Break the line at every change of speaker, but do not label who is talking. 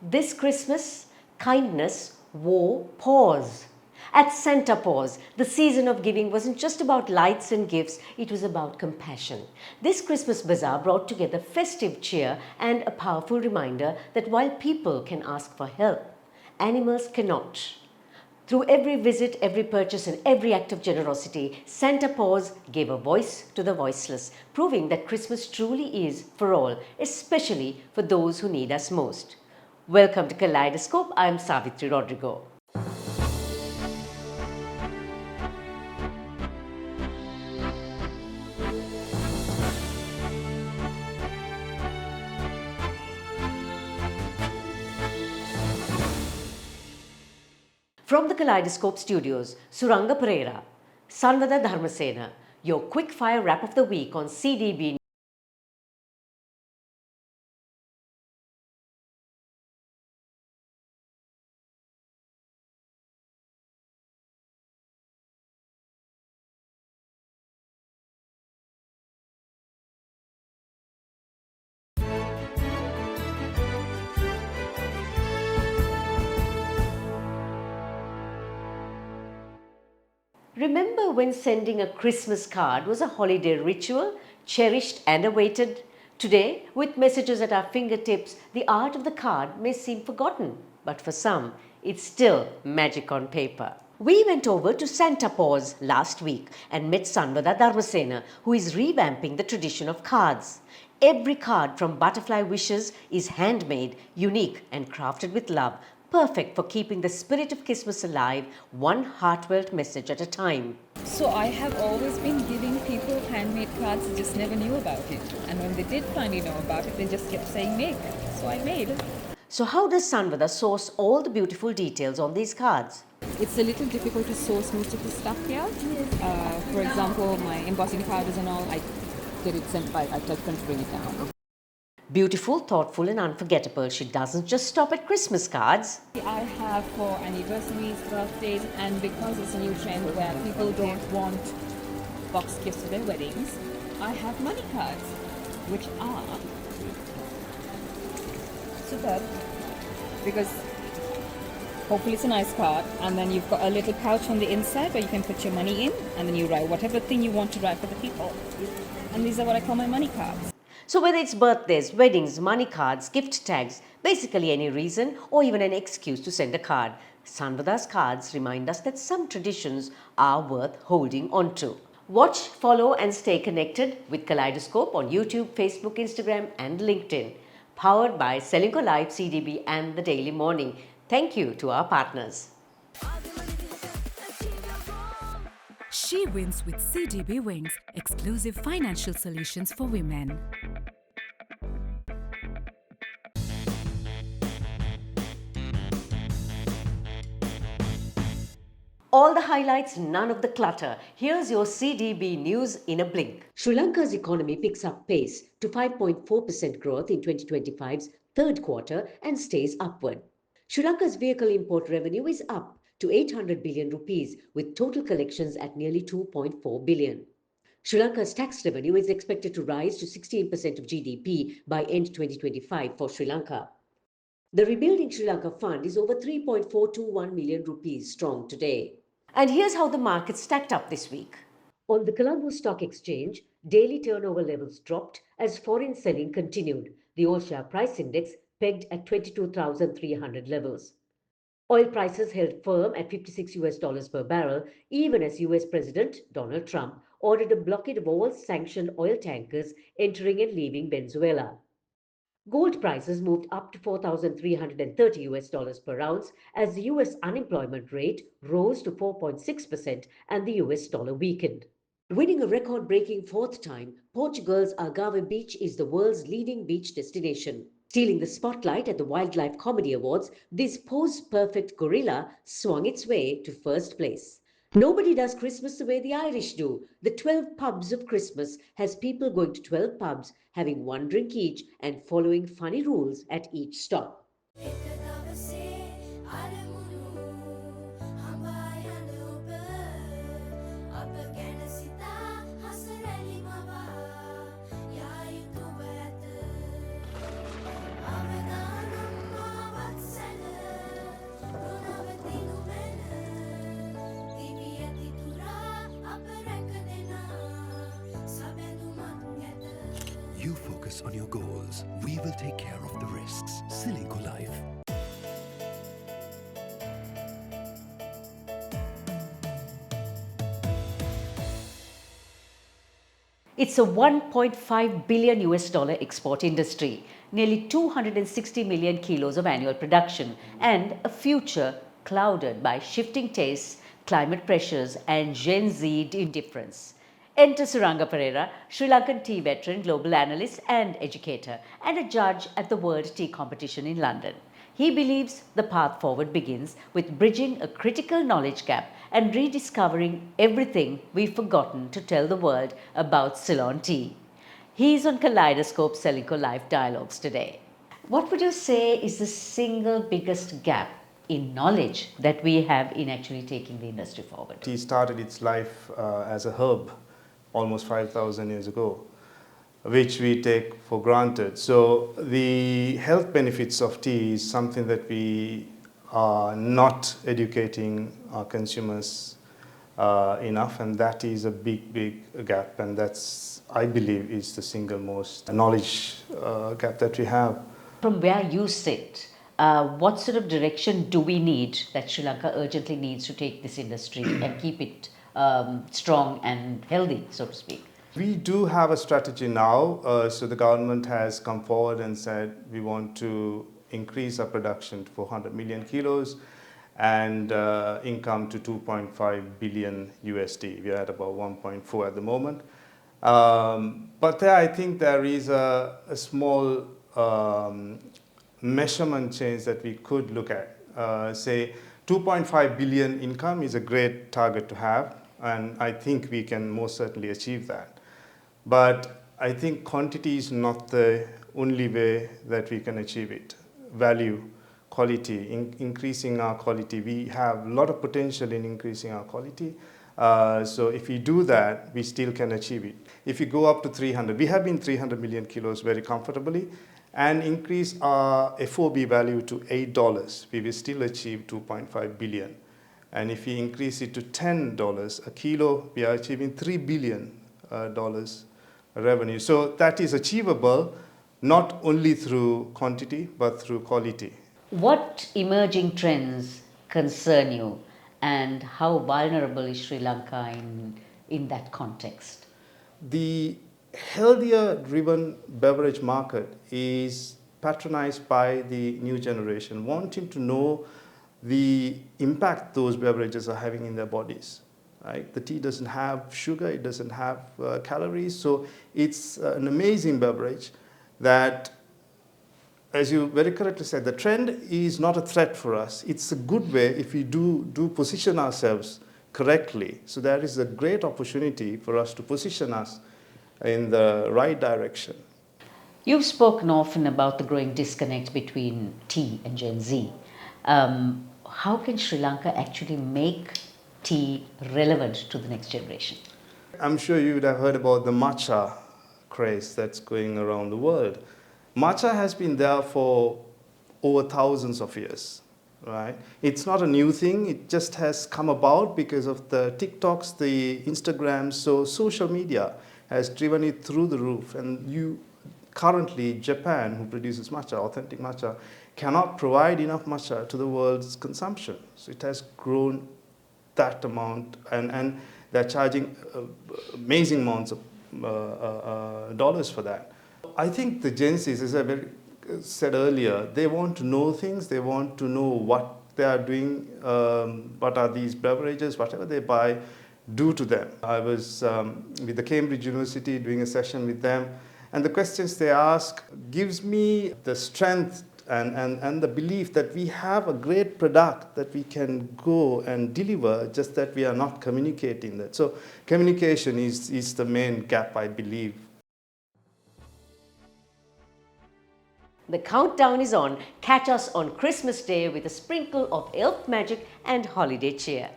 This Christmas, kindness wore paws. At SantaPaws, the season of giving wasn't just about lights and gifts, it was about compassion. This Christmas bazaar brought together festive cheer and a powerful reminder that while people can ask for help, animals cannot. Through every visit, every purchase, and every act of generosity, SantaPaws gave a voice to the voiceless, proving that Christmas truly is for all, especially for those who need us most. Welcome to Kaleidoscope. I am Savithri, Rodrigo. From the Kaleidoscope studios, Suranga Perera, Sanwada Dharmasena, your quick fire wrap of the week on CDB. Remember when sending a Christmas card was a holiday ritual, cherished and awaited? Today, with messages at our fingertips, the art of the card may seem forgotten, but for some, it's still magic on paper. We went over to SantaPaws last week and met Sanwada Dharmasena, who is revamping the tradition of cards. Every card from Butterfly Wishes is handmade, unique, and crafted with love, perfect for keeping the spirit of Christmas alive, one heartfelt message at a time.
So I have always been giving people handmade cards, they just never knew about it. And when they did finally know about it, they just kept saying make. So I made.
So how does Sanwada source all the beautiful details on these cards?
It's a little difficult to source most of the stuff here. For example, my embossing powders and all, I get it sent by, I couldn't bring it down.
Beautiful, thoughtful and unforgettable, she doesn't just stop at Christmas cards.
I have for anniversaries, birthdays, and because it's a new trend where people don't want box gifts for their weddings, I have money cards, which are superb because hopefully it's a nice card, and then you've got a little pouch on the inside where you can put your money in, and then you write whatever thing you want to write for the people. And these are what I call my money cards.
So whether it's birthdays, weddings, money cards, gift tags, basically any reason or even an excuse to send a card, Sanwada's cards remind us that some traditions are worth holding on to. Watch, follow and stay connected with Kaleidoscope on YouTube, Facebook, Instagram and LinkedIn. Powered by SriLanka Live CDB and The Daily Morning. Thank you to our partners.
She wins with CDB Wings, exclusive financial solutions for women.
All the highlights, none of the clutter. Here's your CDB news in a blink. Sri Lanka's economy picks up pace to 5.4% growth in 2025's third quarter and stays upward. Sri Lanka's vehicle import revenue is up to 800 billion rupees with total collections at nearly 2.4 billion. Sri Lanka's tax revenue is expected to rise to 16% of GDP by end 2025 for Sri Lanka. The Rebuilding Sri Lanka Fund is over 3.421 million rupees strong today. And here's how the market stacked up this week. On the Colombo Stock Exchange, daily turnover levels dropped as foreign selling continued. The All-Share Price Index pegged at 22,300 levels. Oil prices held firm at $56 per barrel, even as US President Donald Trump ordered a blockade of all sanctioned oil tankers entering and leaving Venezuela. Gold prices moved up to $4,330 per ounce as the US unemployment rate rose to 4.6% and the US dollar weakened. Winning a record-breaking fourth time, Portugal's Algarve Beach is the world's leading beach destination. Stealing the spotlight at the Wildlife Comedy Awards, this pose-perfect gorilla swung its way to first place. Nobody does Christmas the way the Irish do. The 12 pubs of Christmas has people going to 12 pubs, having one drink each and following funny rules at each stop.
focus on your goals. We will take care of the risks. SriLanka Life.
It's a 1.5 billion US dollar export industry, nearly 260 million kilos of annual production, and a future clouded by shifting tastes, climate pressures, and Gen Z indifference. Enter Suranga Perera, Sri Lankan tea veteran, global analyst and educator, and a judge at the World Tea Competition in London. He believes the path forward begins with bridging a critical knowledge gap and rediscovering everything we've forgotten to tell the world about Ceylon tea. He's on Kaleidoscope SriLanka Live Dialogues today. What would you say is the single biggest gap in knowledge that we have in actually taking the industry forward?
Tea started its life as a herb almost 5,000 years ago, which we take for granted. So the health benefits of tea is something that we are not educating our consumers enough, and that is a big gap, and that's, I believe, is the single most knowledge gap that we have.
From where you sit, what sort of direction do we need that Sri Lanka urgently needs to take this industry and keep it strong and healthy, so to speak?
We do have a strategy now. So the government has come forward and said we want to increase our production to 400 million kilos and income to 2.5 billion USD. We are at about 1.4 at the moment. But there, I think there is a small measurement change that we could look at. Say 2.5 billion income is a great target to have, and I think we can most certainly achieve that. But I think quantity is not the only way that we can achieve it. Value, quality, increasing our quality. We have a lot of potential in increasing our quality. So if we do that, we still can achieve it. If we go up to 300, we have been 300 million kilos very comfortably, and increase our FOB value to $8, we will still achieve 2.5 billion. And if we increase it to $10 a kilo, we are achieving $3 billion revenue. So that is achievable not only through quantity but through quality.
What emerging trends concern you, and how vulnerable is Sri Lanka in that context?
The healthier driven beverage market is patronized by the new generation, wanting to know the impact those beverages are having in their bodies. Right? The tea doesn't have sugar, it doesn't have calories, so it's an amazing beverage that, as you very correctly said, the trend is not a threat for us. It's a good way if we do position ourselves correctly. So there is a great opportunity for us to position us in the right direction.
You've spoken often about the growing disconnect between tea and Gen Z. How can Sri Lanka actually make tea relevant to the next generation?
I'm sure you would have heard about the matcha craze that's going around the world. Matcha has been there for over thousands of years, right? It's not a new thing. It just has come about because of the TikToks, the Instagrams. So social media has driven it through the roof. And currently, Japan, who produces matcha, authentic matcha, cannot provide enough matcha to the world's consumption. So it has grown that amount, and they're charging amazing amounts of dollars for that. I think the Gen Zs, as I said earlier, they want to know things, they want to know what they are doing, what are these beverages, whatever they buy, do to them. I was with the Cambridge University doing a session with them, and the questions they ask gives me the strength and the belief that we have a great product that we can go and deliver, just that we are not communicating that. So communication is the main gap, I believe.
The countdown is on. Catch us on Christmas Day with a sprinkle of elf magic and holiday cheer.